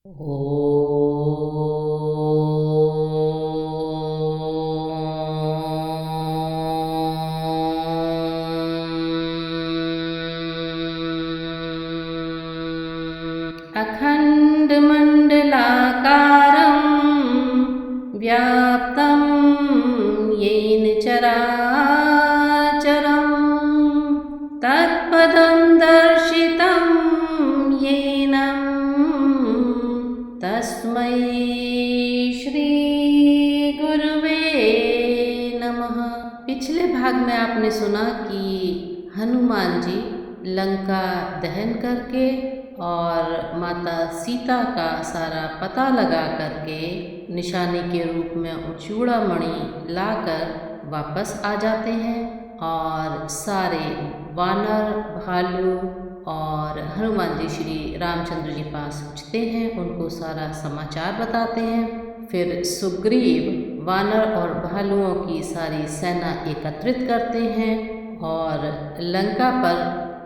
अखण्डमण्डलाकारं व्याप्तं येन चराचरं तत्पदं दर्शितं येन तस्मै श्री गुरुवे नमः। पिछले भाग में आपने सुना कि हनुमान जी लंका दहन करके और माता सीता का सारा पता लगा करके निशानी के रूप में चूड़ामणि लाकर वापस आ जाते हैं और सारे वानर, भालू और हनुमान जी श्री रामचंद्र जी पास पूछते हैं, उनको सारा समाचार बताते हैं। फिर सुग्रीव वानर और भालुओं की सारी सेना एकत्रित करते हैं और लंका पर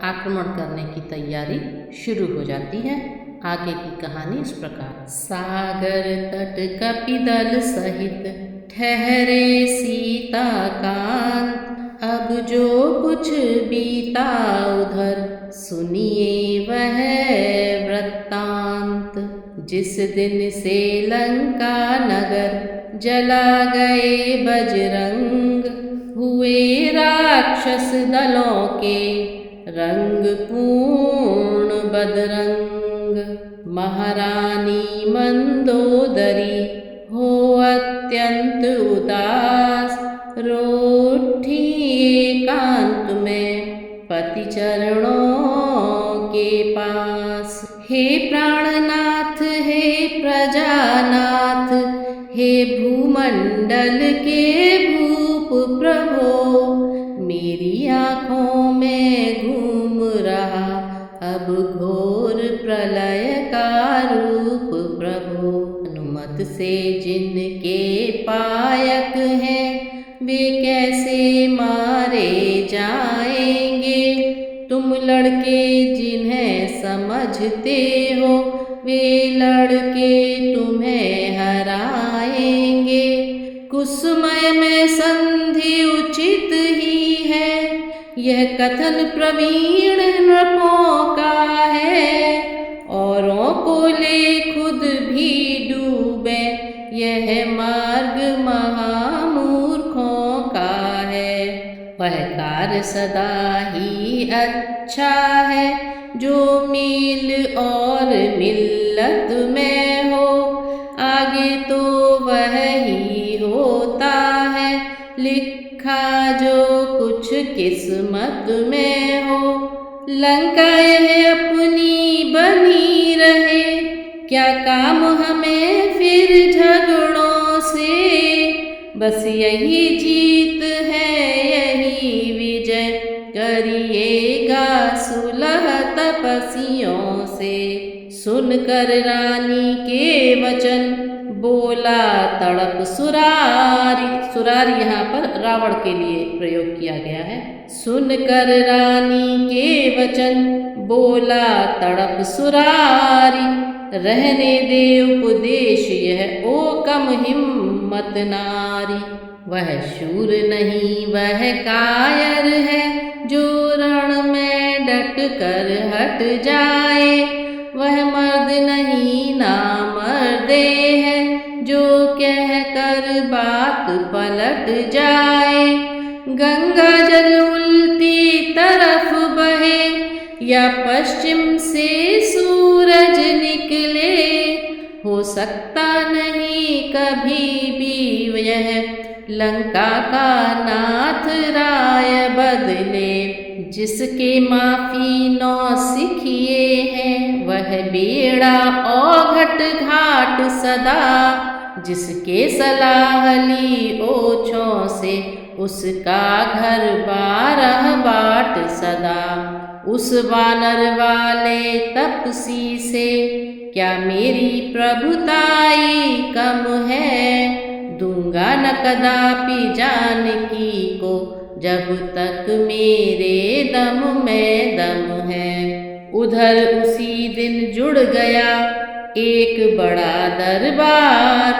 आक्रमण करने की तैयारी शुरू हो जाती है। आगे की कहानी इस प्रकार। सागर तट कपिदल सहित ठहरे सीता कांत, अब जो कुछ बीता उधर सुनिए वह वृत्तांत। जिस दिन से लंका नगर जला गए बजरंग, हुए राक्षस दलों के रंग पूर्ण बदरंग। महारानी मंदोदरी हो अत्यंत उदास, रो उठी एकांत में पति चरणों के पास। हे प्राणनाथ, हे प्रजानाथ, हे भूमंडल के भूप प्रभो, मेरी आँखों में घूम रहा अब घोर प्रलय का रूप प्रभो। अनुमत से जिनके पायक हैं वे कैसे मारे जाएंगे, तुम लड़के जिन्हें समझते हो वे लड़के तुम्हें हराएंगे। कुसुमय में संधि उचित ही है, यह कथन प्रवीण नृपों का है। औरों को ले खुद भी डूबे, यह मार्ग महामूर्खों का है। वह कार्य सदा ही अच्छा है जो मील और मिल्लत में हो, आगे तो वह ही होता है लिखा जो कुछ किस्मत में हो। लंका यह अपनी बनी रहे, क्या काम हमें फिर झगड़ों से। बस यही जीत है, यही विजय करिएगा सुलह तपस्वियों से। सुनकर रानी के वचन बोला तड़प सुरारी। सुरारी यहाँ पर रावण के लिए प्रयोग किया गया है। सुनकर रानी के वचन बोला तड़प सुरारी, रहने दे उपदेश यह ओ कम हिम्मत नारी। वह शूर नहीं वह कायर है, जो रण में डट कर हट जाए। वह मर्द नहीं नामर्दे है, जो कह कर बात पलट जाए। गंगा जल उल्टी तरफ बहे या पश्चिम से सूरज निकले, हो सकता नहीं कभी भी यह लंका का नाथ राय बदले। जिसके माफी नौ सिखिए हैं वह बेड़ा औघट घाट सदा, जिसके सलाह ली ओछों से उसका घर 12 बाट सदा। उस वानर वाले तपसी से क्या मेरी प्रभुताई कम है, दूंगा न कदापि जानकी को जब तक मेरे दम में दम है। उधर उसी दिन जुड़ गया एक बड़ा दरबार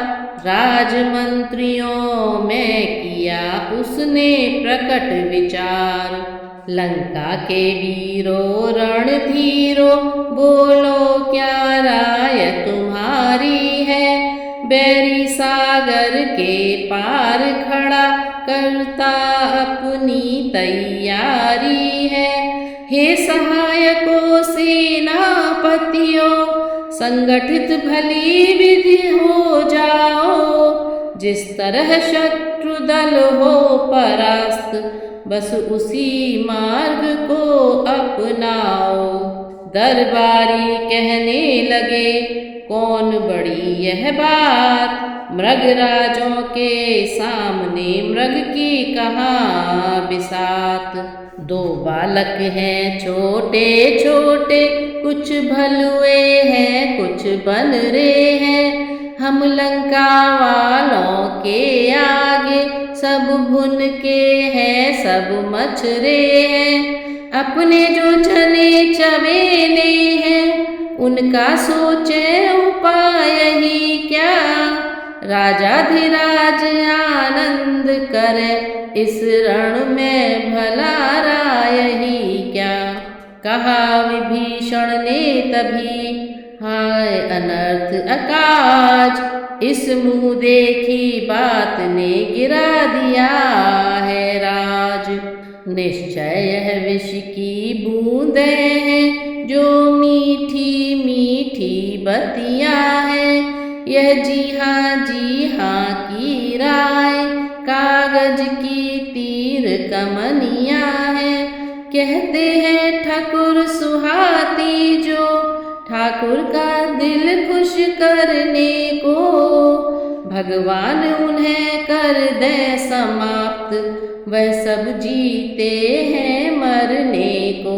राजमंत्रियों में किया उसने प्रकट विचार। लंका के वीरों रणधीरों बोलो क्या राय तुम्हारी है। बैरी सागर के पार खड़ा करता अपनी तैयारी है। हे सहायकों सेनापतियों संगठित भली विधि हो जाओ। जिस तरह शत्रु दल हो परास्त बस उसी मार्ग को अपनाओ। दरबारी कहने लगे कौन बड़ी यह बात। मृगराजों के सामने मृग की कहाँ बिसात। दो बालक हैं छोटे छोटे कुछ भलुए हैं कुछ बनरे हैं। हम लंका वालों के आगे सब भुन के हैं सब मछरे हैं। अपने जो चने चवेले हैं उनका सोचे उपाय ही क्या। राजाधिराज आनंद करे इस रण में भला राय ही क्या। कहा विभीषण ने तभी हाय अनर्थ अकाज। इस मुँह देखी बात ने गिरा दिया है राज। निश्चय यह विष की बूंदें हैं जो मीठी मीठी बतियाँ हैं। यह जी हाँ की राय कागज की तीर कमनियाँ है। कहते हैं ठाकुर सुहाती जो ठाकुर का दिल खुश करने को। भगवान उन्हें कर दे समाप्त वह सब जीते हैं मरने को।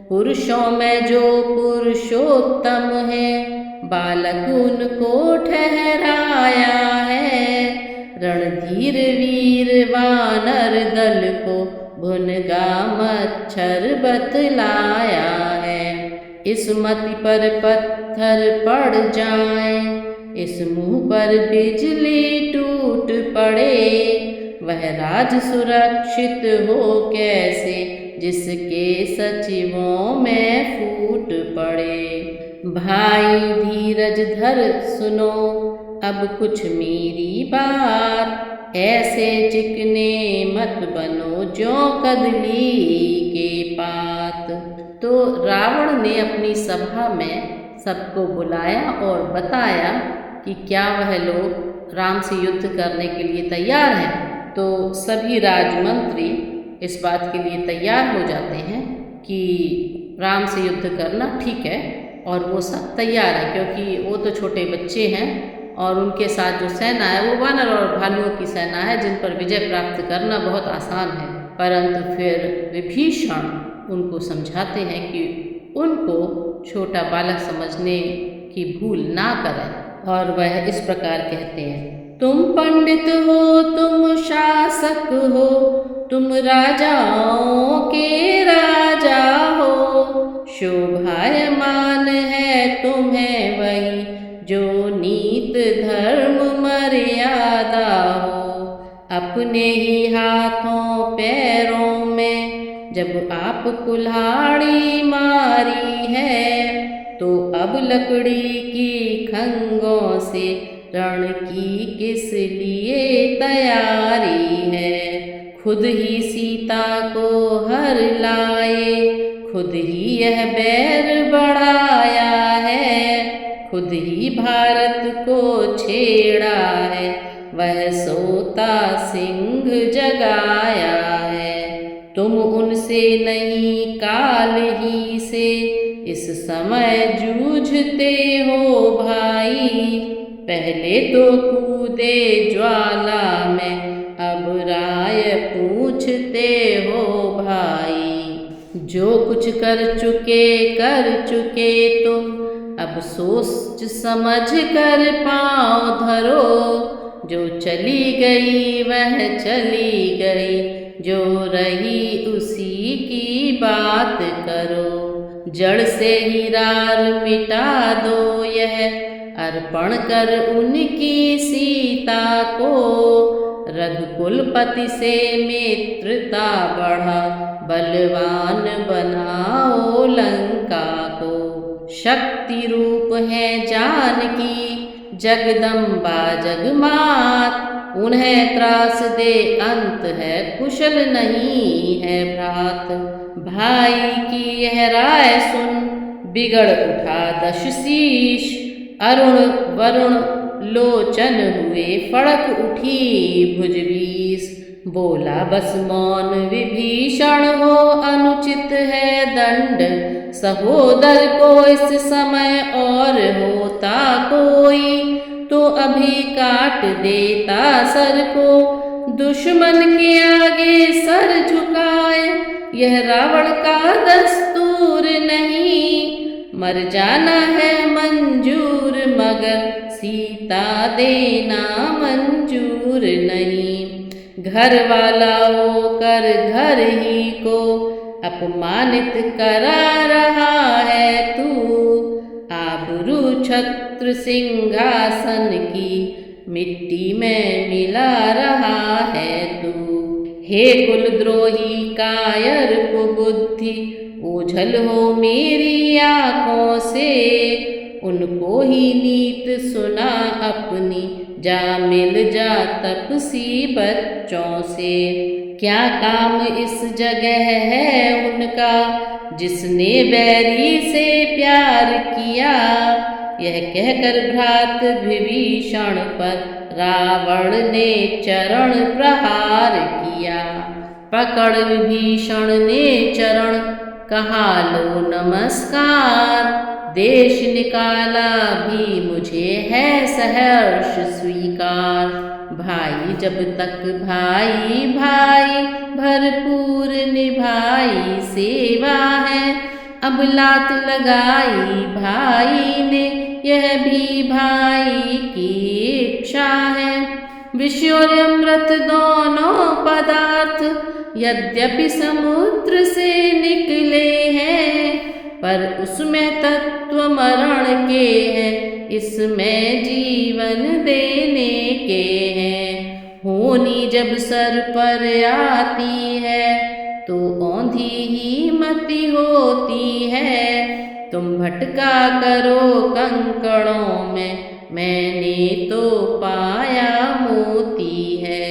पुरुषों में जो पुरुषोत्तम है बालक उनको ठहराया है। रणधीर वीर वानर दल को भुनगा मच्छर बतलाया है। इस मति पर पत्थर पड़ जाए इस मुँह पर बिजली टूट पड़े। वह राज सुरक्षित हो कैसे जिसके सचिवों में फूट पड़े। भाई धीरज धर सुनो अब कुछ मेरी बात। ऐसे चिकने मत बनो जो कदली के पात। तो रावण ने अपनी सभा में सबको बुलाया और बताया कि क्या वह लोग राम से युद्ध करने के लिए तैयार हैं। तो सभी राजमंत्री इस बात के लिए तैयार हो जाते हैं कि राम से युद्ध करना ठीक है और वो सब तैयार है क्योंकि वो तो छोटे बच्चे हैं और उनके साथ जो सेना है वो वानर और भालुओं की सेना है जिन पर विजय प्राप्त करना बहुत आसान है। परंतु फिर विभीषण उनको समझाते हैं कि उनको छोटा बालक समझने की भूल ना करें और वह इस प्रकार कहते हैं तुम पंडित हो तुम शासक हो तुम राजाओं के राजा हो। शोभायमान है तुम्हें वही जो नीत धर्म मर्यादा हो। अपने ही हाथों पैरों में जब आप कुल्हाड़ी मारी है तो अब लकड़ी की खंगों से रण की किस लिए तैयारी है। खुद ही सीता को हर लाए खुद ही यह बैर बढ़ाया है। खुद ही भारत को छेड़ा है वह सोता सिंह जगाया है। तुम उनसे नहीं काल ही से इस समय जूझते हो भाई। पहले तो कूदे ज्वाला में अब राय पूछते हो भाई। जो कुछ कर चुके तुम अब सोच समझ कर पाँव धरो। जो चली गई वह चली गई जो रही उसी की बात करो। जड़ से ही रार मिटा दो यह अर्पण कर उनकी सीता को। रघुकुलपति से मित्रता बढ़ा बलवान बनाओ लंका को। शक्ति रूप है जानकी जगदम्बा जगमात, उन्हें त्रास दे अंत है कुशल नहीं है भ्रात। भाई की यह राय सुन बिगड़ उठा दश शीश, अरुण वरुण लोचन हुए फड़क उठी भुजबीस। बोला बस मौन विभीषण हो अनुचित है दंड, सहोदर को इस समय और होता कोई तो अभी काट देता सर को। दुश्मन के आगे सर झुकाए यह रावण का दस्तूर नहीं, मर जाना है मंजूर मगर सीता देना मंजूर नहीं। घर वाला होकर घर ही को अपमानित करा रहा है तू, आबरू छत्र सिंहासन की मिट्टी में मिला रहा है तू। हे कुलद्रोही कायर कुबुद्धि ओझल हो मेरी आँखों से, उनको ही नीत सुना अपनी जा मिल जा तपसी बच्चों से। क्या काम इस जगह है उनका जिसने बैरी से प्यार किया, यह कहकर भ्रात विभीषण पर रावण ने चरण प्रहार किया। पकड़ विभीषण ने चरण कहा लो नमस्कार, देश निकाला भी मुझे है सहर्ष स्वीकार। भाई जब तक भाई भाई भरपूर निभाई सेवा है, अब लात लगाई भाई ने यह भी भाई की इच्छा है। विष और अमृत दोनों पदार्थ यद्यपि समुद्र से निकले हैं, पर उसमें तत्व मरण के हैं, इसमें जीवन देने के हैं। होनी जब सर पर आती है तो औंधी ही मति होती है, तुम भटका करो कंकड़ों में मैंने तो पाया मोती है।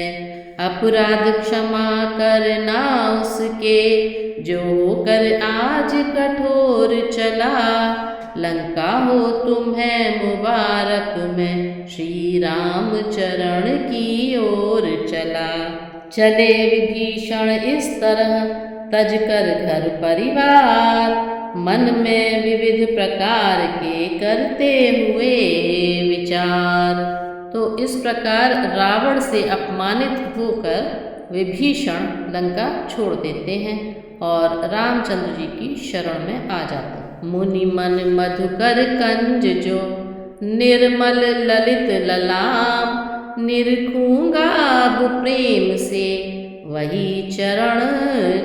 अपराध क्षमा करना उसके जो कर आज कठोर चला, लंका हो तुम्हें मुबारक मैं श्री राम चरण की ओर चला। चले विभीषण इस तरह तज कर घर परिवार, मन में विविध प्रकार के करते हुए विचार। तो इस प्रकार रावण से अपमानित होकर विभीषण लंका छोड़ देते हैं और रामचंद्र जी की शरण में आ जाते हैं। मुनि मन मधुकर कंज जो निर्मल ललित ललाम, निरखूंगा अब प्रेम से वही चरण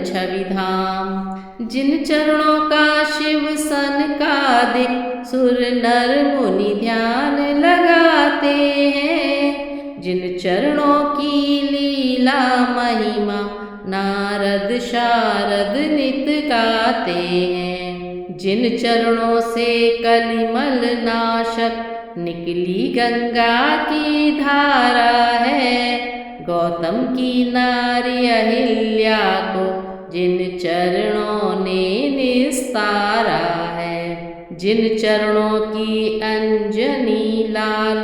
छवि धाम। जिन चरणों का शिव सन का दिख सुर नर मुनि ध्यान लगाते हैं, जिन चरणों की लीला महिमा नारद शारद नित गाते हैं। जिन चरणों से कलिमल नाशक निकली गंगा की धारा है, गौतम की नारी अहिल्या को जिन चरणों ने निस्तारा है। जिन चरणों की अंजनी लाल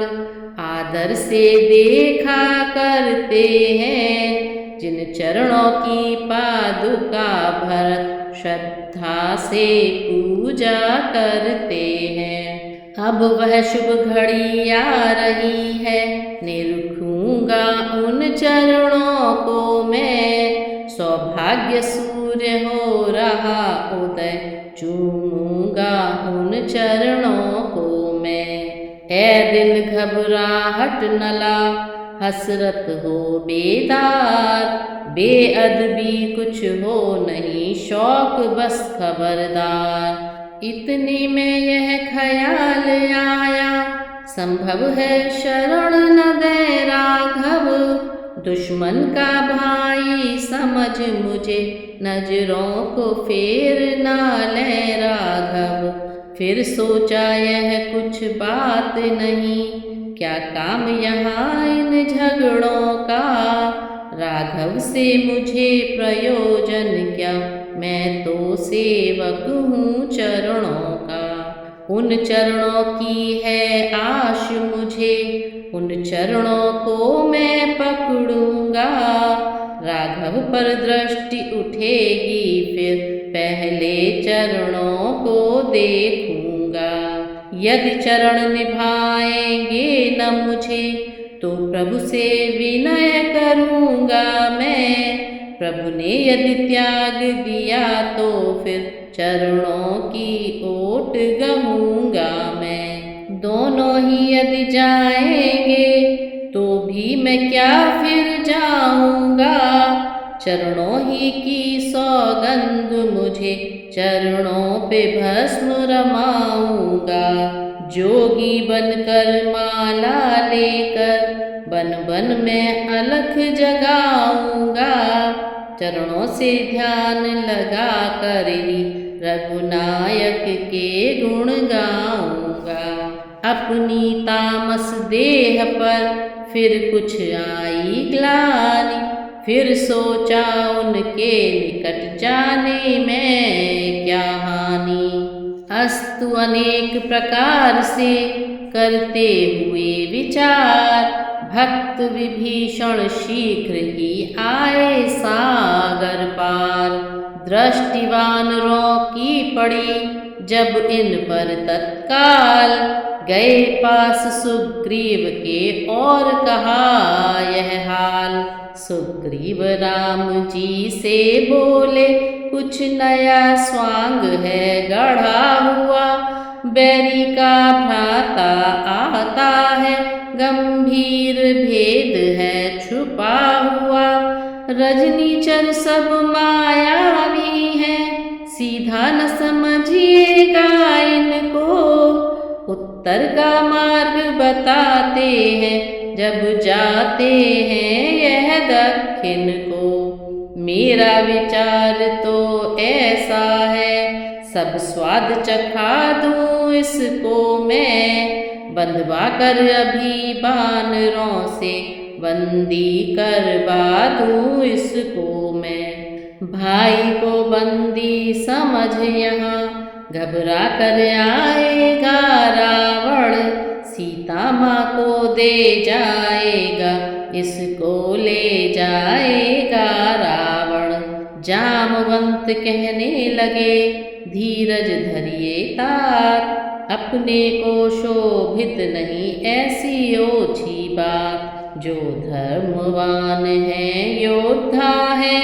आदर से देखा करते हैं, जिन चरणों की पादुका भरत श्रद्धा से पूजा करते हैं। अब वह शुभ घड़ी आ रही है, निरखूंगा उन चरणों को मैं, सौभाग्य सूर्य हो रहा उदय चूमूंगा उन चरणों को मैं। है दिल घबराहट नला हसरत हो बेदार, बेअदबी कुछ हो नहीं शौक बस खबरदार। इतने में यह ख्याल आया, संभव है शरण न दे राघव, दुश्मन का भाई समझ मुझे, नजरों को फेर ना ले राघव। फिर सोचा यह कुछ बात नहीं, क्या काम यहाँ इन झगड़ों का, राघव से मुझे प्रयोजन क्या, मैं तो सेवक हूँ चरणों का। उन चरणों की है आश मुझे, उन चरणों को मैं पकड़ूंगा, राघव पर दृष्टि उठेगी फिर पहले चरणों को देखूंगा। यदि चरण निभाएंगे न मुझे, तो प्रभु से विनय करूंगा मैं, प्रभु ने यदि त्याग दिया तो फिर चरणों की ओट गहूंगा मैं। दोनों ही यदि जाएंगे तो भी मैं क्या फिर जाऊंगा, चरणों ही की सौगंध मुझे, चरणों पे भस्म रमाऊंगा। जोगी बनकर माला लेकर बन बन में अलख जगाऊंगा, चरणों से ध्यान लगा कर ही रघुनायक के गुण गाऊंगा। अपनी तामस देह पर फिर कुछ आई ग्लानि, फिर सोचा उनके निकट जाने में क्या हानि। अस्तु अनेक प्रकार से करते हुए विचार, भक्त विभीषण शीघ्र ही आए सागर पार। दृष्टि वानरों की पड़ी जब इन पर तत्काल, गए पास सुग्रीव के और कहा यह हाल। सुग्रीव राम जी से बोले, कुछ नया स्वांग है गढ़ा हुआ, बैरी का भ्राता आता है, गंभीर भेद है छुपा हुआ। रजनीचर सब मायावी है, सीधा न समझिएगा इनको, उत्तर का मार्ग बताते हैं जब जाते हैं यह दक्षिण को। मेरा विचार तो ऐसा है, सब स्वाद चखा दूं इसको मैं, बंधवा कर अभी बानरों से, बंदी करवा दूं इसको मैं। भाई को बंदी समझ यहाँ, घबरा कर आएगा रावण, सीता माँ को दे जाएगा, इसको ले जाएगा रावण। जामवंत कहने लगे, धीरज धरिए तात, अपने को शोभित नहीं ऐसी ओछी बात। जो धर्मवान है योद्धा है,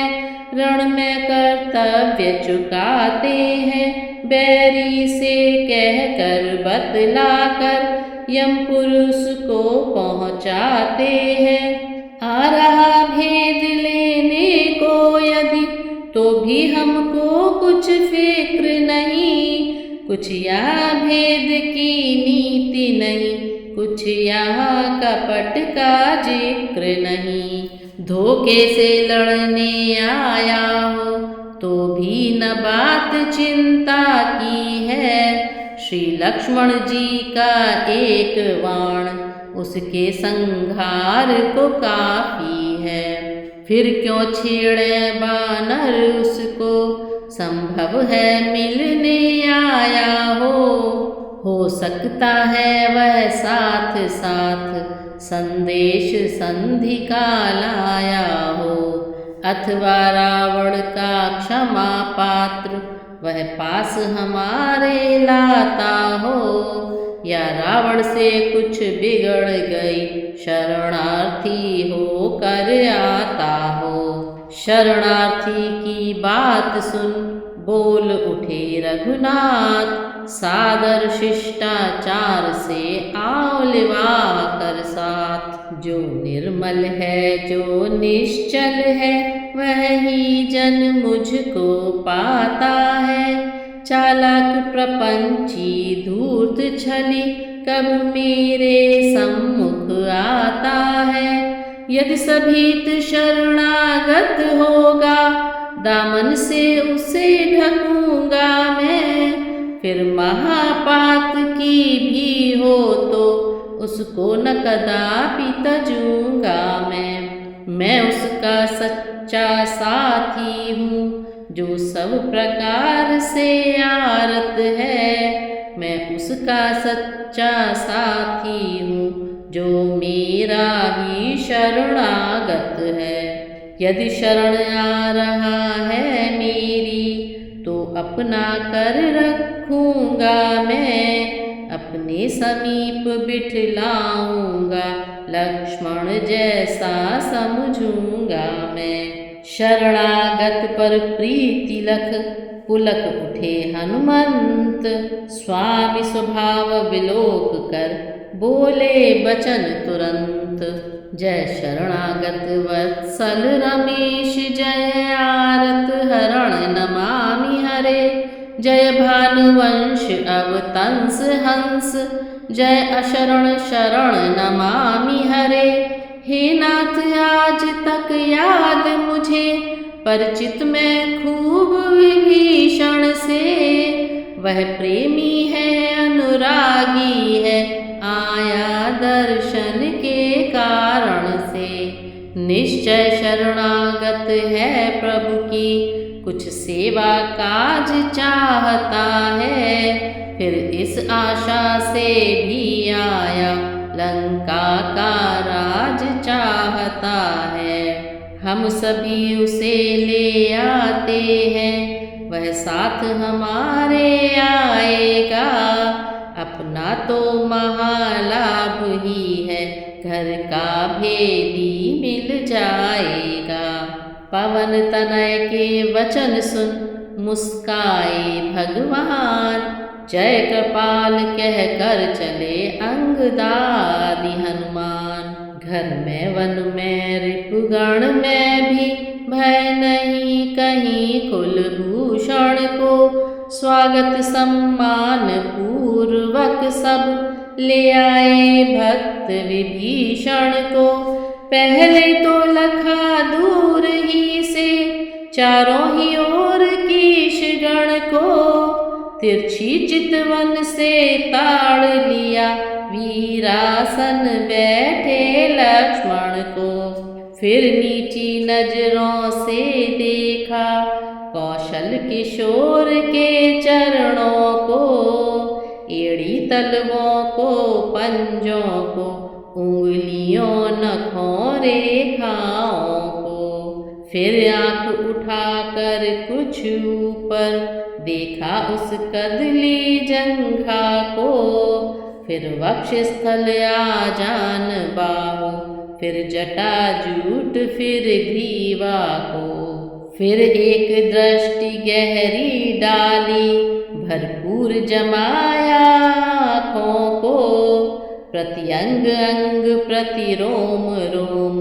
रण में कर्तव्य चुकाते हैं, बैरी से कहकर बतलाकर यमपुरुष को पहुँचाते हैं। आ रहा भेद लेने को यदि, तो भी हमको कुछ फिक्र नहीं, कुछ यहाँ भेद की नीति नहीं, कुछ यहाँ कपट का जिक्र नहीं। धोखे से लड़ने आया हो तो भी न बात चिंता की है, श्री लक्ष्मण जी का एक बाण उसके संहार को काफी है। फिर क्यों छेड़े बानर उसको, संभव है मिलने आया हो सकता है वह साथ साथ संदेश संधि का लाया हो, अथवा रावण का क्षमा पात्र वह पास हमारे लाता हो, या रावण से कुछ बिगड़ गई शरणार्थी हो कर आता हो। शरणार्थी की बात सुन बोल उठे रघुनाथ, सादर शिष्टाचार से आओ लिवा कर साथ। जो निर्मल है जो निश्चल है, वह ही जन मुझको पाता है, चालाक प्रपंची धूर्त छली कब मेरे सम्मुख आता है। यदि सभीत शरणागत होगा दामन से उसे ढकूंगा मैं। फिर महापात की भी हो तो उसको न कदापि तजूंगा मैं उसका सच्चा साथी हूँ जो सब प्रकार से आरत है। मैं उसका सच्चा साथी हूँ जो मेरा ही शरणागत है। यदि शरण आ रहा है मेरी तो अपना कर रखूंगा मैं। अपने समीप बिठलाऊंगा लक्ष्मण जैसा समझूंगा मैं। शरणागत पर प्रीति लख पुलक उठे हनुमंत। स्वामी स्वभाव विलोक कर बोले बचन तुरंत। जय शरणागत वत्सल रमेश जय आरत हरण नमामि हरे। जय भानुवंश अवतंस हंस जय अशरण शरण नमामि हरे। हे नाथ आज तक याद मुझे परिचित मैं खूब विभीषण से। वह प्रेमी है अनुरागी है आया दर्शन के कारण से। निश्चय शरणागत है प्रभु की कुछ सेवा काज चाहता है। फिर इस आशा से भी आया लंका का राज चाहता है। हम सभी उसे ले आते हैं वह साथ हमारे आएगा। अपना तो महालाभ ही है घर का भेदी मिल जाएगा। पवन तनय के वचन सुन मुस्काए भगवान। जय कृपाल कह कर चले अंगदादि हनुमान। घर में वन में रिपुगण में भी भय नहीं कहीं कुलभूषण को। स्वागत सम्मान पूर्वक सब ले आए भक्त विभीषण को। पहले तो लखा दूर ही से चारों ही ओर कीशगण को। तिरछी चितवन से ताड़ लिया वीरासन बैठे लक्ष्मण को। फिर नीची नजरों से देखा कौशल किशोर के चरणों को। एड़ी तलवों को पंजों को उंगलियों नखों रेखाओं को। फिर आँख उठाकर कुछ ऊपर देखा उस कदली जंघा को। फिर वक्ष स्थल आजान बाहु फिर जटा जूट फिर ग्रीवा को। फिर एक दृष्टि गहरी डाली भरपूर जमाया आँखों को। प्रति अंग अंग प्रति रोम रोम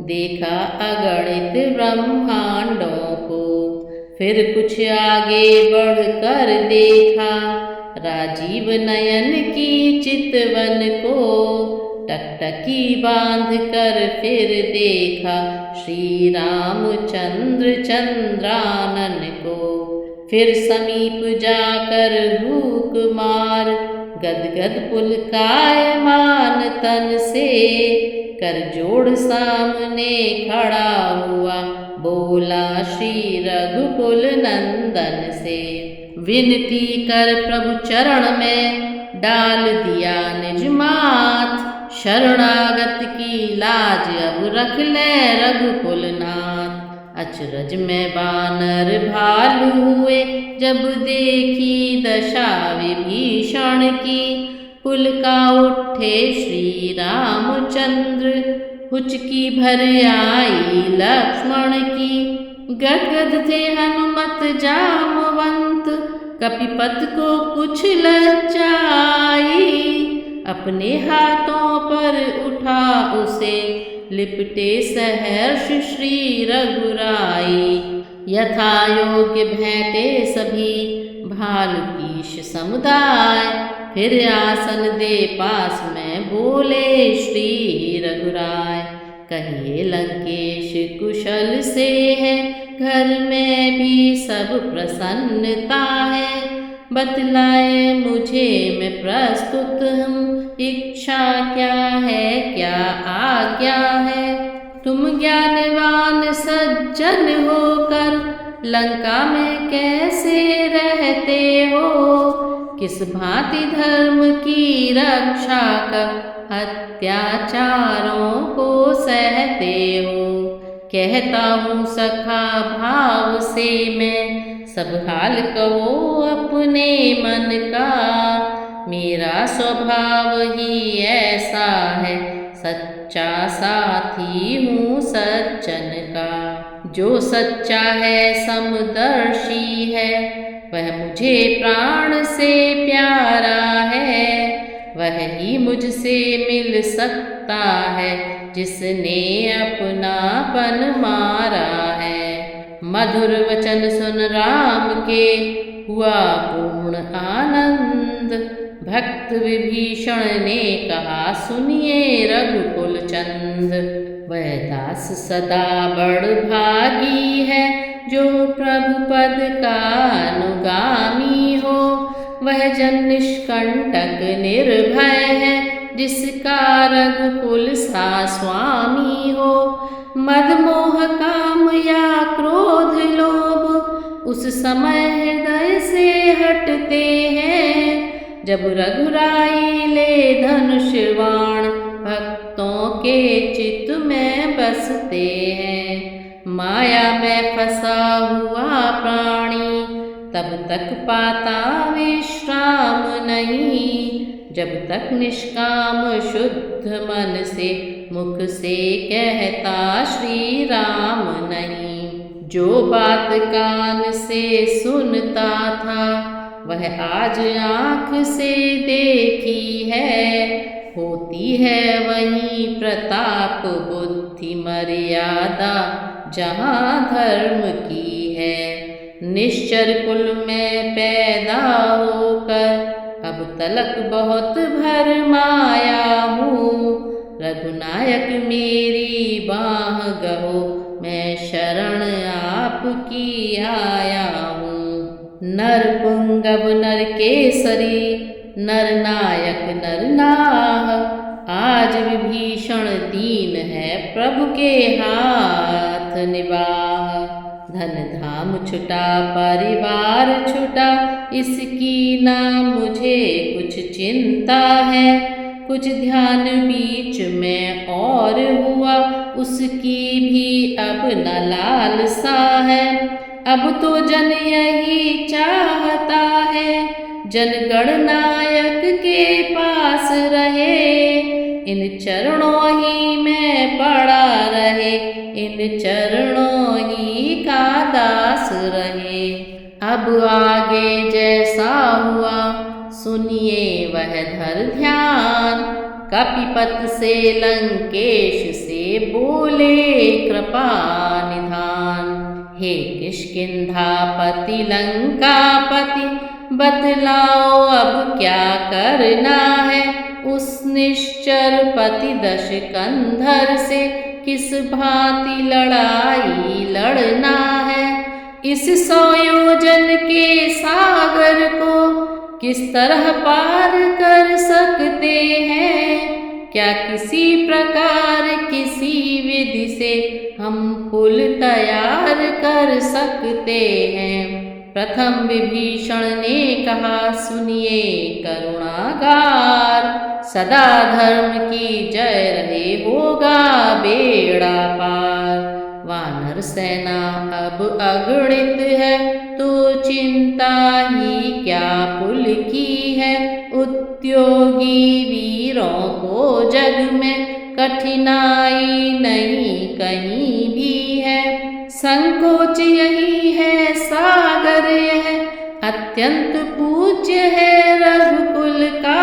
देखा अगणित ब्रह्मांडों को। फिर कुछ आगे बढ़कर देखा राजीव नयन की चितवन को। टकटकी बांध कर फिर देखा श्री रामचंद्र चंद्रानन को। फिर समीप जाकर भूख मार गदगद पुलकायमान तन से। कर जोड़ सामने खड़ा हुआ बोला श्री रघुकुल नंदन से। विनती कर प्रभु चरण में डाल दिया निज माथ। शरणागत की लाज अब रख ले रघुकुल नाथ। अचरज में बानर भालू हुए जब देखी दशा विभीषण की। पुलका उठे श्री रामचंद्र हुचकी भर आई लक्ष्मण की। गदगद थे हनुमत जामवंत कपिपत को कुछ लज्जा आई। अपने हाथों पर उठा उसे लिपटे सहर्ष श्री रघुराई। यथा योग्य भेंटे सभी भालुकीश समुदाय। फिर आसन दे पास में बोले श्री रघुराय। कहिए लंकेश कुशल से है, घर में भी सब प्रसन्नता है। बतलाए मुझे मैं प्रस्तुत हूँ, इच्छा क्या है क्या आज्ञा है। तुम ज्ञानवान सज्जन होकर लंका में कैसे रहते हो। किस भांति धर्म की रक्षा कर अत्याचारों को सहते हो। कहता हूँ सखा भाव से मैं, सब हाल कहो अपने मन का। मेरा स्वभाव ही ऐसा है, सच्चा साथी हूँ सज्जन का। जो सच्चा है समदर्शी है, वह मुझे प्राण से प्यारा है। वह ही मुझसे मिल सकता है, जिसने अपनापन मारा है। मधुर वचन सुन राम के हुआ पूर्ण आनंद। भक्त विभीषण ने कहा सुनिए रघुकुल चंद। वह दास सदा बड़ भागी है, जो प्रभु पद का अनुगामी हो। वह जन निष्कंटक निर्भय है, जिसका रघुकुल सा स्वामी हो। मद मोह काम या क्रोध लोभ उस समय हृदय से हटते हैं। जब रघुराई ले धनुष बाण, भक्तों के चित्त में बसते हैं। माया में फंसा हुआ प्राणी, तब तक पाता विश्राम नहीं। जब तक निष्काम शुद्ध मन से मुख से कहता श्री राम नहीं। जो बात कान से सुनता था, वह आज आँख से देखी है। होती है वहीं प्रताप बुद्धि मर्यादा, जहाँ धर्म की है। निश्चर कुल में पैदा होकर अब तलक बहुत भरमाया हूँ। रघुनायक मेरी बाह गहो, मैं शरण आपकी आया हूँ। नर पुंगव नर केसरी, नर नायक नर नाह। आज विभीषण दीन है, प्रभु के हाथ निबाह। धन धाम छुटा परिवार छुटा, इसकी ना मुझे कुछ चिंता है। कुछ ध्यान बीच में और हुआ, उसकी भी अब न लालसा है। अब तो जन यही चाहता है, जनगण नायक के पास रहे। इन चरणों ही में पड़ा रहे, इन चरणों ही का दास रहे। अब आगे जैसा हुआ सुनिए वह धर ध्यान। कपिपत से लंकेश से बोले कृपा निधान। हे किष्किंधापति लंकापति, बतलाओ अब क्या करना है। उस निश्चर पति दश कंधर से किस भांति लड़ाई लड़ना है। इस 100 योजन के सागर को किस तरह पार कर सकते हैं। क्या किसी प्रकार किसी विधि से हम पुल तैयार कर सकते हैं। प्रथम विभीषण ने कहा सुनिए करुणागार। सदा धर्म की जय रहे, होगा बेड़ा पार। वानर सेना अब अगणित है, तो चिंता ही क्या पुल की है। उद्योगी वीरों को जग में कठिनाई नहीं कहीं भी है। संकोच यही है सागर यह, अत्यंत पूज्य है रघुकुल का।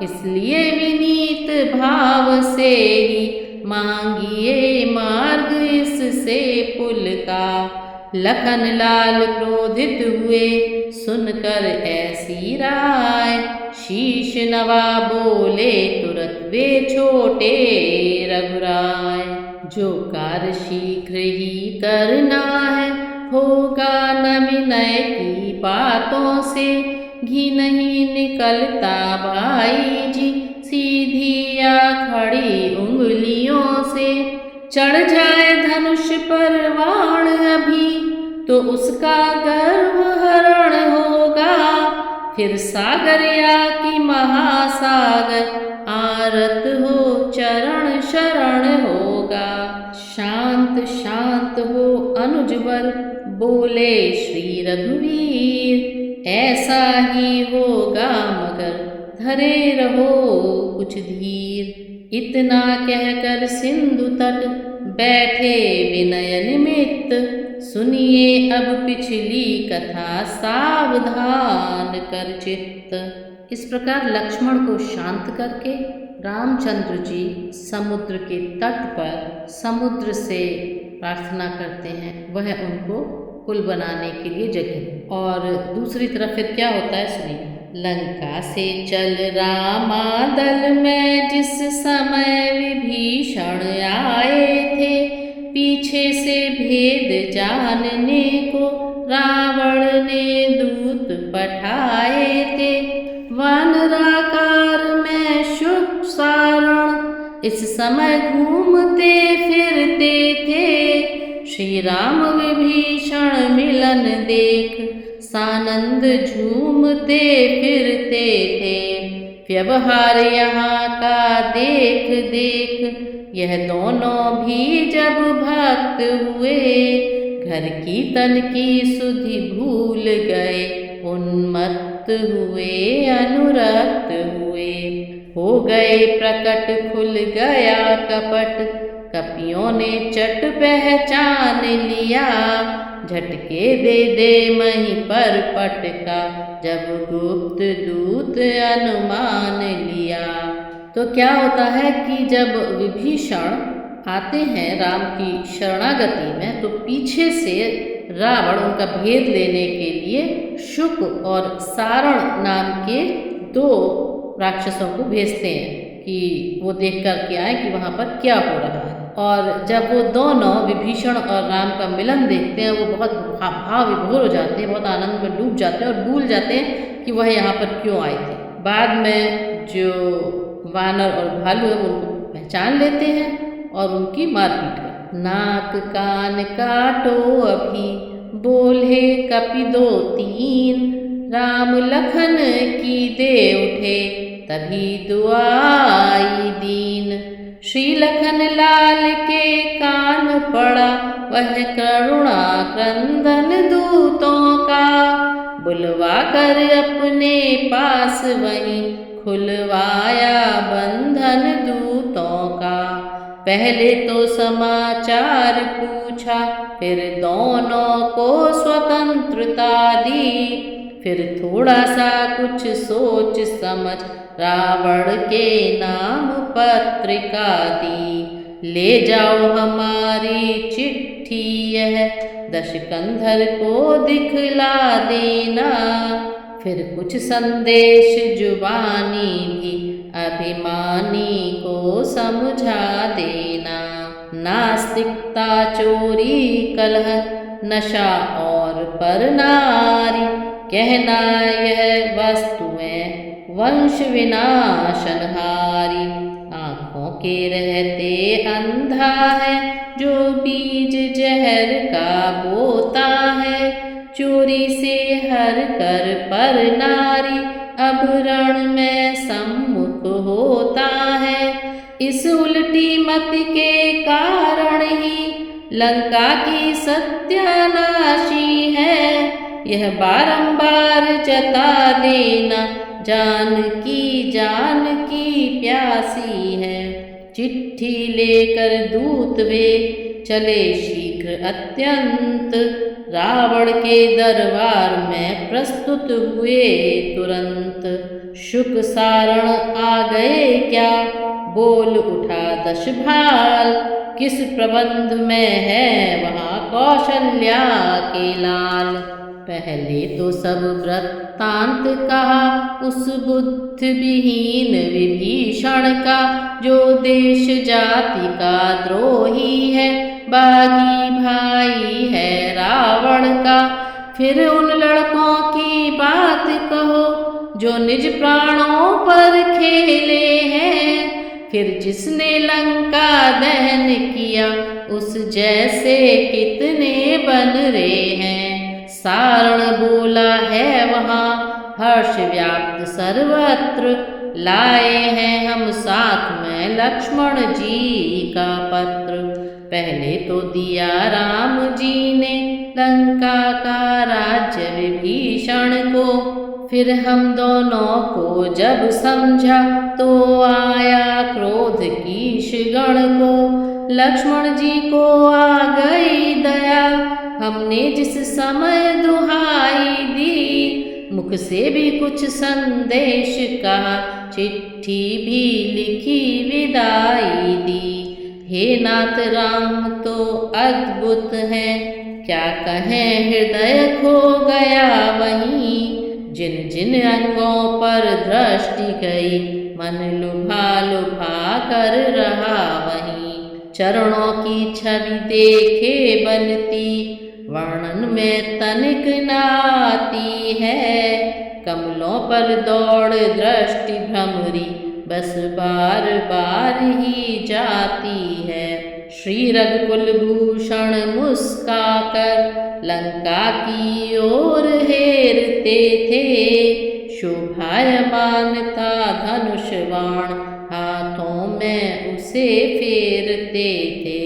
इसलिए विनीत भाव से ही मांगिए मार्ग इससे पुल का। लखन लाल क्रोधित हुए सुनकर ऐसी राय, शीश नवा बोले तुरत वे छोटे रघुराय। जो कार्य शीघ्र ही करना है, होगा न विनय की बातों से, घी नहीं निकलता भाई जी सीधी या खड़ी उंगलियों से। चढ़ जाए धनुष पर बाण अभी, तो उसका गर्व हरण होगा, फिर सागर या कि महासागर आरत हो चरण शरण होगा। शांत शांत हो अनुजवर बोले श्री रघुवीर, ऐसा ही होगा मगर धरे रहो कुछ धीर। इतना कहकर सिंधु तट बैठे विनय निमित्त, सुनिए अब पिछली कथा सावधान कर चित्त। इस प्रकार लक्ष्मण को शांत करके रामचंद्र जी समुद्र के तट पर समुद्र से प्रार्थना करते हैं, वह उनको पुल बनाने के लिए जगह। और दूसरी तरफ फिर क्या होता है सुनिए। लंका से चल रामा दल में जिस समय विभीषण आए थे, पीछे से भेद जानने को रावण ने दूत पठाए थे। वानराकार में शुभ सारण इस समय घूमते फिरते थे, श्री राम विभीषण मिलन देख सानंद झूमते फिरते थे। व्यवहार यहाँ का देख देख यह दोनों भी जब भक्त हुए, घर की तन की सुधि भूल गए, उन्मत्त हुए अनुरक्त हुए। हो गए प्रकट खुल गया कपट, कपियों ने चट पहचान लिया, झटके दे दे महीं पर पटका, जब गुप्त दूत अनुमान लिया। तो क्या होता है कि जब विभीषण आते हैं राम की शरणागति में, तो पीछे से रावण उनका भेद लेने के लिए शुक और सारण नाम के दो राक्षसों को भेजते हैं कि वो देख कर के आए कि वहाँ पर क्या हो रहा है। और जब वो दोनों विभीषण और राम का मिलन देखते हैं, वो बहुत भाव विभोर हो जाते हैं, बहुत आनंद में डूब जाते हैं और भूल जाते हैं कि वह यहाँ पर क्यों आए थे। बाद में जो वानर और भालू है उनको पहचान लेते हैं और उनकी मारपीट कर। नाक कान काटो अभी बोले कपि दो तीन, राम लखन की दे उठे तभी दुआई दीन। श्री लखन लाल के कान पड़ा वह करुणा क्रंदन दूतों का, बुलवा कर अपने पास वहीं खुलवाया बंधन दूतों का। पहले तो समाचार पूछा, फिर दोनों को स्वतंत्रता दी, फिर थोड़ा सा कुछ सोच समझ रावण के नाम पत्रिका दी। ले जाओ हमारी चिट्ठी यह दशकंधर को दिखला देना, फिर कुछ संदेश जुबानी भी अभिमानी को समझा देना। नास्तिकता चोरी कलह नशा और पर नारी, कहना यह वस्तुएं वंश विनाशनहारी। आँखों के रहते अंधा है जो बीज जहर का बोता है, चोरी से हर कर पर नारी अब रण में सम्मुख होता है। इस उल्टी मत के कारण ही लंका की सत्यानाशी है, यह बारंबार जता देना जान की प्यासी है। चिट्ठी लेकर दूत वे चले शीघ्र अत्यंत, रावण के दरबार में प्रस्तुत हुए तुरंत। शुक सारण आ गए क्या बोल उठा दश भाल, किस प्रबंध में है वहाँ कौशल्या के लाल। पहले तो सब वृत्तांत कहा उस बुद्धि विहीन विभीषण का, जो देश जाति का द्रोही है, बागी भाई है रावण का। फिर उन लड़कों की बात कहो जो निज प्राणों पर खेले हैं, फिर जिसने लंका दहन किया उस जैसे कितने बन रहे हैं। सारण बोला है वहाँ हर्ष व्याप्त सर्वत्र, लाए हैं हम साथ में लक्ष्मण जी का पत्र। पहले तो दिया राम जी ने लंका का राज्य विभीषण को, फिर हम दोनों को जब समझा तो आया क्रोध कीशगण को। लक्ष्मण जी को आ गई दया, हमने जिस समय दुहाई दी, मुख से भी कुछ संदेश कहा, चिट्ठी भी लिखी विदाई दी। हे नाथ राम तो अद्भुत है, क्या कहें हृदय खो गया वहीं। जिन जिन अंगों पर दृष्टि गई, मन लुभा लुभा कर रहा वहीं। चरणों की छवि देखे बनती, वर्णन में तनिक न आती है। कमलों पर दौड़ दृष्टि भ्रमरी, बस बार बार ही जाती है। श्री रघुकुल भूषण मुस्काकर लंका की ओर हेरते थे, शोभायमान था धनुष बाण, हाथों में उसे फेरते थे।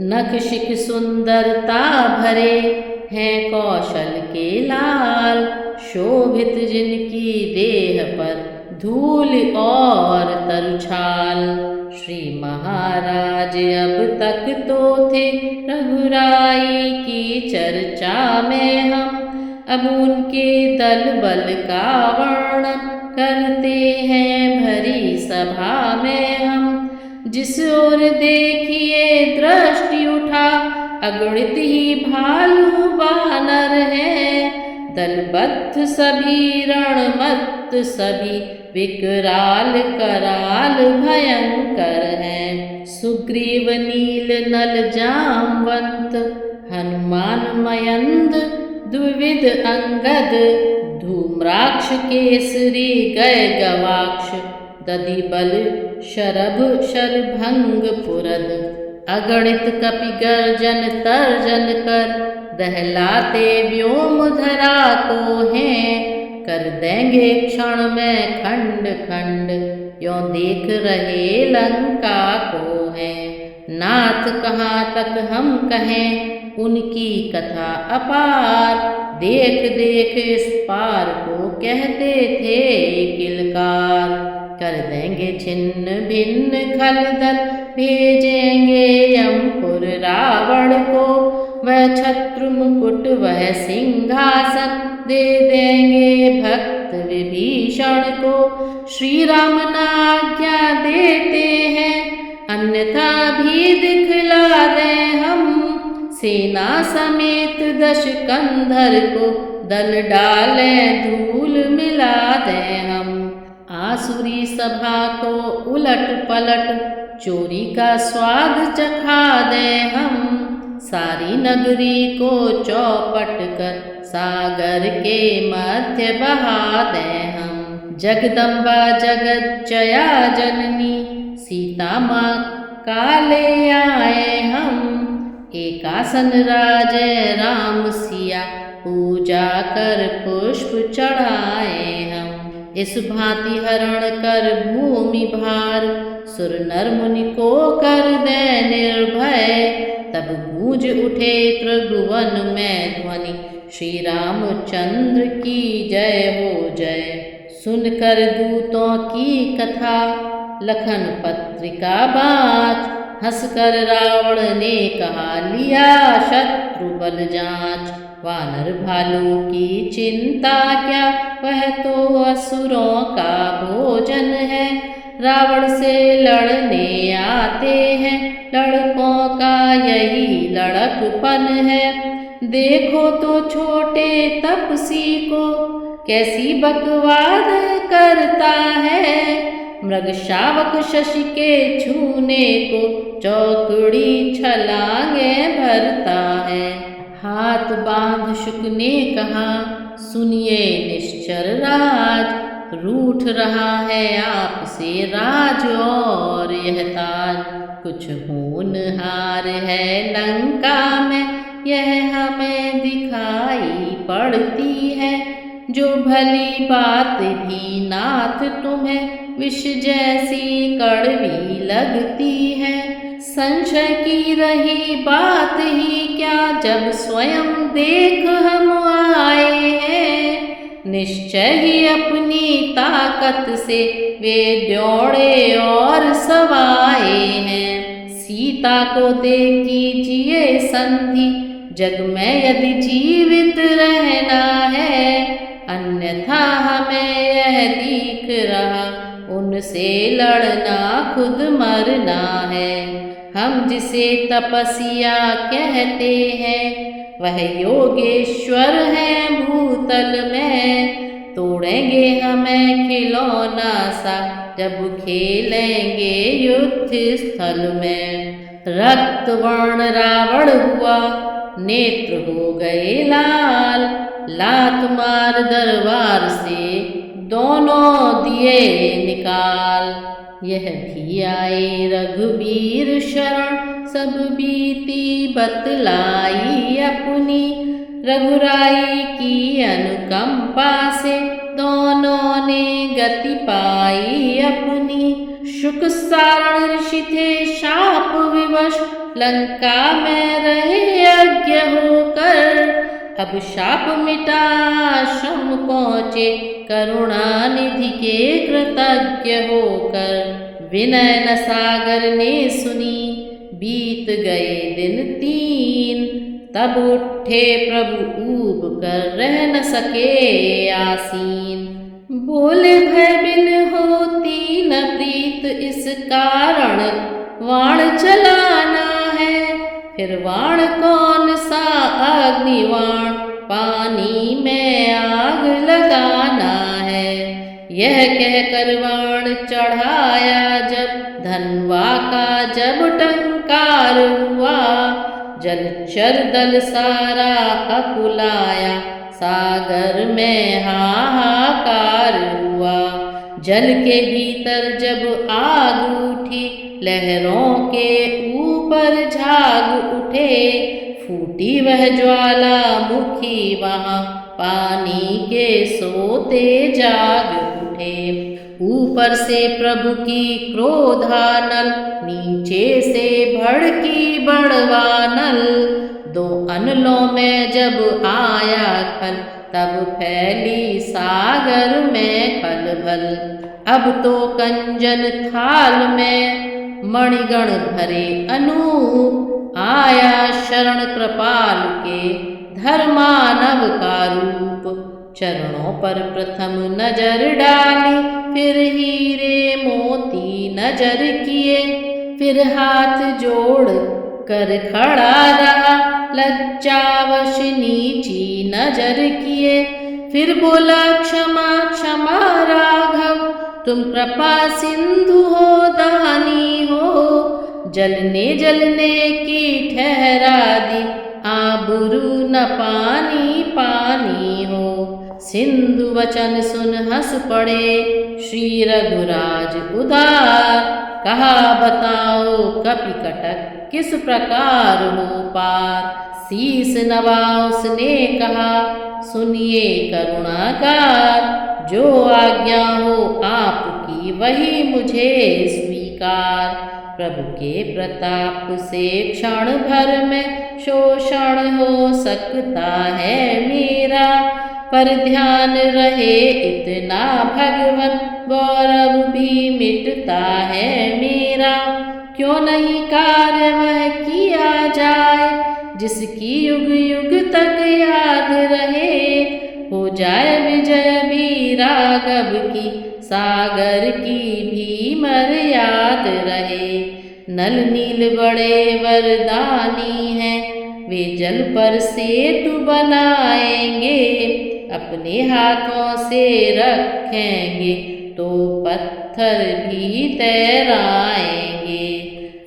नख शिख सुंदरता भरे हैं कौशल के लाल, शोभित जिनकी देह पर धूल और तरुछाल। श्री महाराज अब तक तो थे रघुराई की चर्चा में हम, अब उनके दल बल का वर्णन करते हैं भरी सभा में हम। जिस ओर देखिए दृष्टि उठा, अगणित ही भालू बानर हैं। दलबद्ध सभी रणमत्त सभी, विकराल कराल भयंकर हैं। सुग्रीव नील नल जामवंत, हनुमान मयंद द्विविध अंगद, धूम्राक्ष केसरी गय गवाक्ष, दधिबल शरभ शरभंग पुरद। अगणित कपि गर्जन तर्जन कर, दहलाते व्योम धरा को हैं। कर देंगे क्षण में खंड खंड, यों देख रहे लंका को है। नाथ कहाँ तक हम कहें उनकी कथा अपार, देख देख इस पार को कहते थे किलकार। कर देंगे छिन्न भिन्न खलदल, भेजेंगे यमपुर रावण को। वह छत्र मुकुट वह सिंहासन, दे देंगे भक्त विभीषण को। श्री राम आज्ञा देते हैं, अन्यथा भी दिखला दें हम। सेना समेत दश कंधर को, दल डाले धूल मिला दें हम। आसुरी सभा को उलट पलट, चोरी का स्वाद चखा दें हम। सारी नगरी को चौपट कर, सागर के मध्य बहा दें हम। जगदम्बा जगत जया जननी, सीता माँ काले आए हम। एकासन राजे राम सिया, पूजा कर पुष्प चढ़ाए हम। इस भांति हरण कर भूमि भार, सुर नर मुनि को कर दे निर्भय। तब गूंज उठे त्रिभुवन में ध्वनि, श्री रामचंद्र की जय हो जय। सुनकर दूतों की कथा, लखन पत्रिका बाँच। हंसकर रावण ने कहा लिया शत्रु बल जाँच। वानर भालू की चिंता क्या, वह तो असुरों का भोजन है। रावण से लड़ने आते हैं। लड़कों का यही लड़कपन है। देखो तो छोटे तपसी को कैसी बकवाद करता है। मृग शावक शशि के छूने को चौकड़ी छलांगे भरता है। हाथ बांध शुक ने कहा, सुनिए निश्चर राज, रूठ रहा है आपसे राज और यह ताज। कुछ होनहार है लंका में, यह हमें दिखाई पड़ती है। जो भली बात भी नाथ तुम्हें विष जैसी कड़वी लगती है। संशय की रही बात ही क्या, जब स्वयं देख हम आए हैं। निश्चय ही अपनी ताकत से वे दौड़े और सवाए हैं। सीता को दे कीजिए संधि, जग में यदि जीवित रहना है। अन्यथा हमें यह दिख रहा, उनसे लड़ना खुद मरना है। हम जिसे तपस्या कहते हैं, वह योगेश्वर है भूतल में। तोड़ेंगे हमें खिलौना सा, जब खेलेंगे युद्ध स्थल में। रक्त वर्ण रावण हुआ, नेत्र हो गए लाल। लात मार दरबार से दोनों दिए निकाल। यह भी आए रघुबीर शरण, सब बीती बतलाई अपनी। रघुराई की अनुकंपा से दोनों ने गति पाई अपनी। शुक सारण ऋषि थे शाप विवश, लंका में रहे यज्ञ होकर। अब शाप मिटा आश्रम पहुँचे, करुणा निधि के कृतज्ञ होकर। विनय न सागर ने सुनी, बीत गए दिन 3। तब उठे प्रभु ऊब कर, रह न सके आसीन। बोले भय बिन होती न प्रीत, इस कारण वाण चलाना है। फिर वाण कौन सा अग्निवाण, पानी में आग लगाना है। यह कहकर वाण चढ़ाया जब, धनवा का जब टंकार हुआ। जलचर दल सारा अकुलाया, सागर में हाहाकार हुआ। जल के भीतर जब आग उठी, लहरों के ऊपर झाग उठे। फूटी वह ज्वाला मुखी वहाँ, पानी के सोते जाग उठे। ऊपर से प्रभु की क्रोधानल, नीचे से भड़की बड़वानल। दो अनलों में जब आया खल, तब फैली सागर में खलबल। अब तो कंजन थाल में मणिगण भरे अनूप। आया शरण कृपाल के, धर्मानव का रूप। चरणों पर प्रथम नजर डाली, फिर हीरे मोती नजर किए। फिर हाथ जोड़ कर खड़ा रहा, लज्जावश नीची नजर किए। फिर बोला क्षमा क्षमा राघव, तुम कृपा सिंधु हो दानी हो। जलने जलने की ठहरा दी, आबरू न पानी पानी हो। सिंधु वचन सुन हंस पड़े, श्री रघुराज उदार। कहा बताओ कपि कटक, किस प्रकार हो पार। शीस नवा उसने कहा, सुनिए करुणाकार। जो आज्ञा हो आपकी, वही मुझे स्वीकार। प्रभु के प्रताप से क्षण भर में शोषण हो सकता है मेरा। पर ध्यान रहे इतना भगवन, गौरव भी मिटता है मेरा। क्यों नहीं कार्य वह किया जाए, जिसकी युग युग तक याद रहे। हो जाए विजय भी राघव की, सागर की भी मर्याद रहे। नल नील बड़े वरदानी हैं, वे जल पर सेतु बनाएंगे, अपने हाथों से रखेंगे तो पत्थर भी तैराएंगे।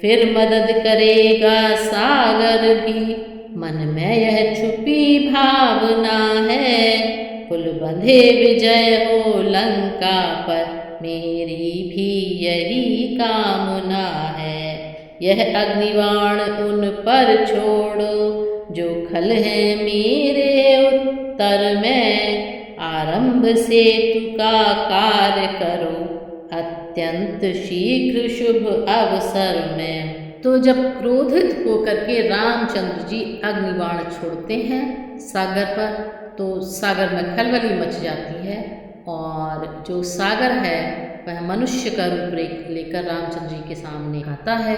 फिर मदद करेगा सागर भी, मन में यह छुपी भावना है, पुल बंधे विजय हो लंका पर, मेरी भी यही कामना है। यह अग्निबाण उन पर छोड़ो, जो खल है मेरे उत्तर में, आरंभ सेतु का कार्य करो, अत्यंत शीघ्र शुभ अवसर में। तो जब क्रोधित होकर के रामचंद्र जी अग्निबाण छोड़ते हैं सागर पर, तो सागर में खलबली मच जाती है और जो सागर है वह मनुष्य का रूप लेकर रामचंद्र जी के सामने आता है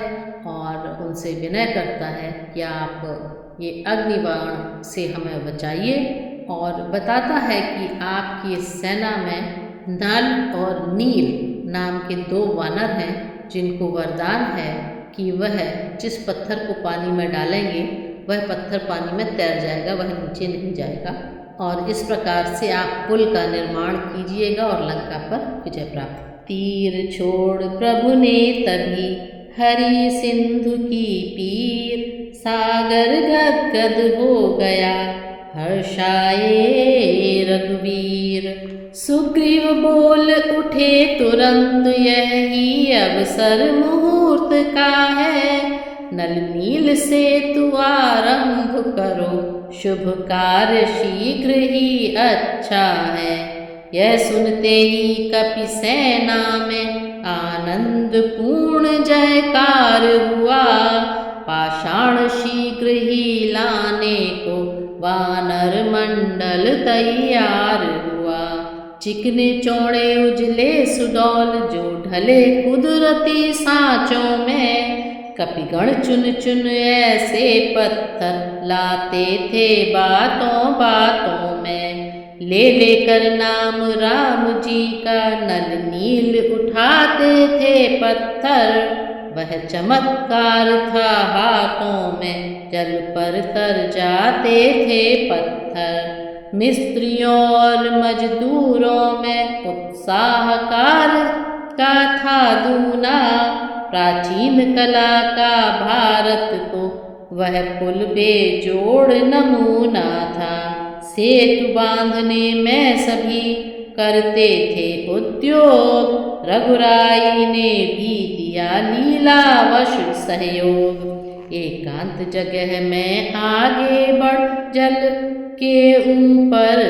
और उनसे विनय करता है कि आप ये अग्निबाण से हमें बचाइए, और बताता है कि आपकी सेना में नल और नील नाम के 2 वानर हैं, जिनको वरदान है कि वह जिस पत्थर को पानी में डालेंगे वह पत्थर पानी में तैर जाएगा, वह नीचे नहीं जाएगा। और इस प्रकार से आप पुल का निर्माण कीजिएगा और लंका पर विजय प्राप्त। तीर छोड़ प्रभु ने तभी, हरि सिंधु की पीर, सागर गदगद हो गया, हर्षाए रघुवीर। सुग्रीव बोल उठे तुरंत, यही अवसर मुहूर्त का है, नल नील सेतु आरंभ करो, शुभ कार्य शीघ्र ही अच्छा है। यह सुनते ही कपि सेना में आनंद पूर्ण जयकार हुआ, पाषाण शीघ्र ही लाने को वानर मंडल तैयार हुआ। चिकने चौड़े उजले सुडौल, जो ढले कुदरती सांचों में, कपिगण चुन चुन ऐसे पत्थर लाते थे बातों बातों में। ले लेकर नाम राम जी का, नल नील उठाते थे पत्थर, वह चमत्कार था हाथों में, जल पर तर जाते थे पत्थर। मिस्त्रियों और मजदूरों में उत्साहकार का था दूना, प्राचीन कला का भारत को वह पुल बेजोड़ नमूना था। सेतु बांधने में सभी करते थे उद्योग, रघुराई ने भी दिया लीलावश सहयोग। एकांत जगह में आगे बढ़ जल के ऊपर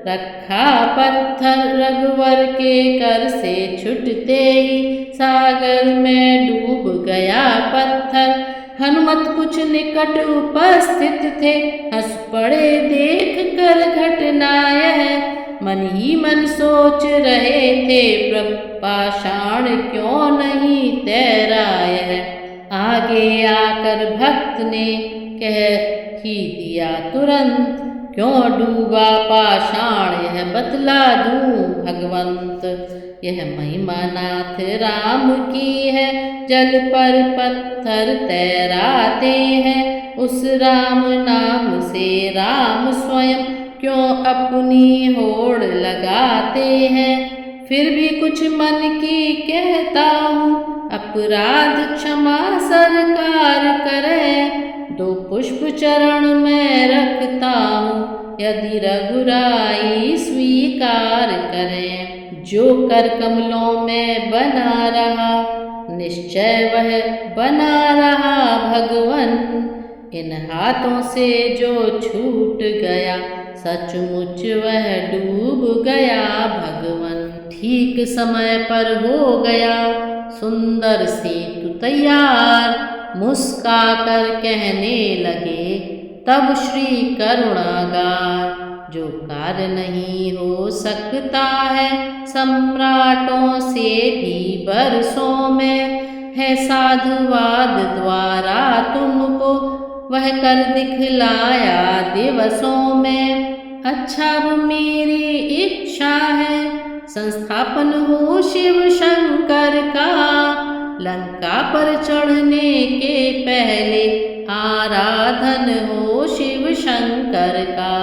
रखा पत्थर, रघुवर के कर से छुटते ही सागर में डूब गया पत्थर। हनुमत कुछ निकट उपस्थित थे, हंस पड़े देख कर घटना यह, मन ही मन सोच रहे थे प्रभु, पाषाण क्यों नहीं तैरा यह। आगे आकर भक्त ने कह ही दिया तुरंत, क्यों डूबा पाषाण यह बतला दूं भगवंत। यह महिमा नाथ राम की है, जल पर पत्थर तैराते हैं, उस राम नाम से राम स्वयं क्यों अपनी होड़ लगाते हैं। फिर भी कुछ मन की कहता हूँ, अपराध क्षमा सरकार करे, 2 पुष्प चरण में रखता हूँ, यदि रघुराई स्वीकार करें। जो कर कमलों में बना रहा, निश्चय वह बना रहा भगवन, इन हाथों से जो छूट गया, सचमुच वह डूब गया भगवन। ठीक समय पर हो गया सुंदर सेतु तैयार, मुस्का कर कहने लगे तब श्री करुणागार। जो कार्य नहीं हो सकता है सम्राटों से भी बरसों में, है साधुवाद द्वारा तुमको वह कर दिखलाया दिवसों में। अच्छा अब मेरी इच्छा है संस्थापन हो शिव शंकर का। लंका पर चढ़ने के पहले आराधन हो शिव शंकर का।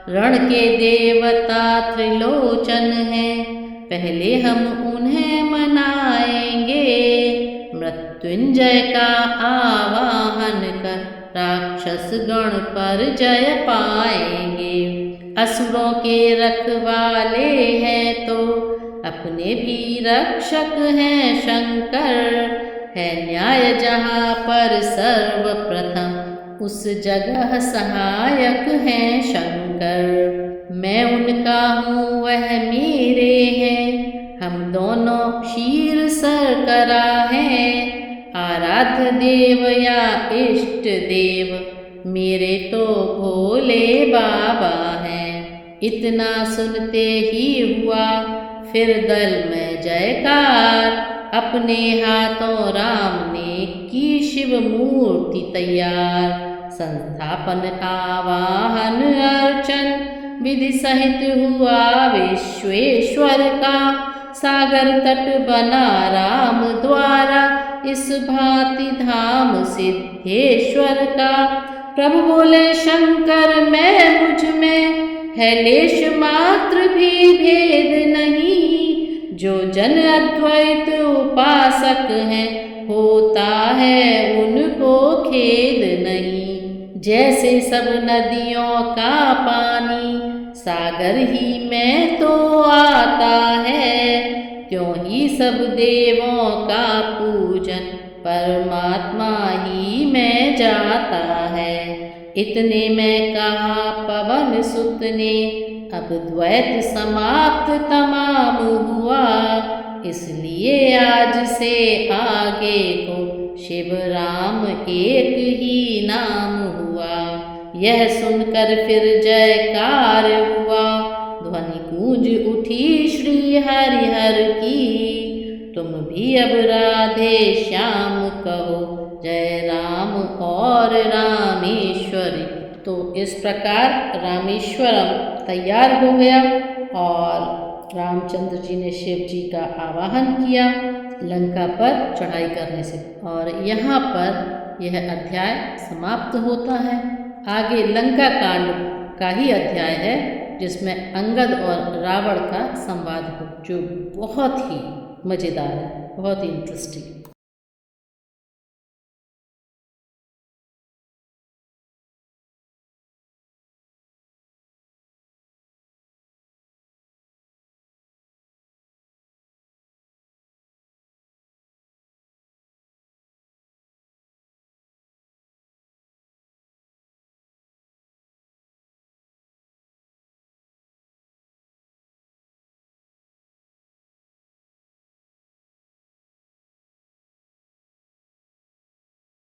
रण के देवता त्रिलोचन है, पहले हम उन्हें मनाएंगे। मृत्युंजय का आवाहन कर राक्षस गण पर जय पाएंगे। असुरों के रखवाले हैं तो अपने भी रक्षक हैं शंकर। है न्याय जहाँ पर सर्वप्रथम उस जगह सहायक हैं शंकर। मैं उनका हूँ वह मेरे हैं, हम दोनों क्षीर शर्करा हैं। आराध्य देव या इष्ट देव मेरे तो भोले बाबा हैं। इतना सुनते ही हुआ फिर दल में जयकार। अपने हाथों राम ने की शिव मूर्ति तैयार। संस्थापन आवाहन अर्चन विधि सहित हुआ विश्वेश्वर का। सागर तट बना राम द्वारा, इस भांति धाम सिद्धेश्वर का। प्रभु बोले शंकर मैं मुझ में है लेश मात्र भी भेद नहीं। जो जन अद्वैत उपासक हैं होता है उनको खेद नहीं। जैसे सब नदियों का पानी सागर ही में तो आता है, क्यों ही सब देवों का पूजन परमात्मा ही में जाता है। इतने में कहा पवन सुत ने, अब द्वैत समाप्त तमाम हुआ। इसलिए आज से आगे को शिव राम एक ही नाम हुआ। यह सुनकर फिर जयकार हुआ, ध्वनि गूंज उठी श्री हरिहर की। तुम भी अब राधे श्याम कहो, जय राम और रामेश्वरी। तो इस प्रकार रामेश्वरम तैयार हो गया और रामचंद्र जी ने शिव जी का आवाहन किया लंका पर चढ़ाई करने से। और यहाँ पर यह अध्याय समाप्त होता है। आगे लंका कांड का ही अध्याय है जिसमें अंगद और रावण का संवाद हो, जो बहुत ही मज़ेदार है, बहुत ही इंटरेस्टिंग।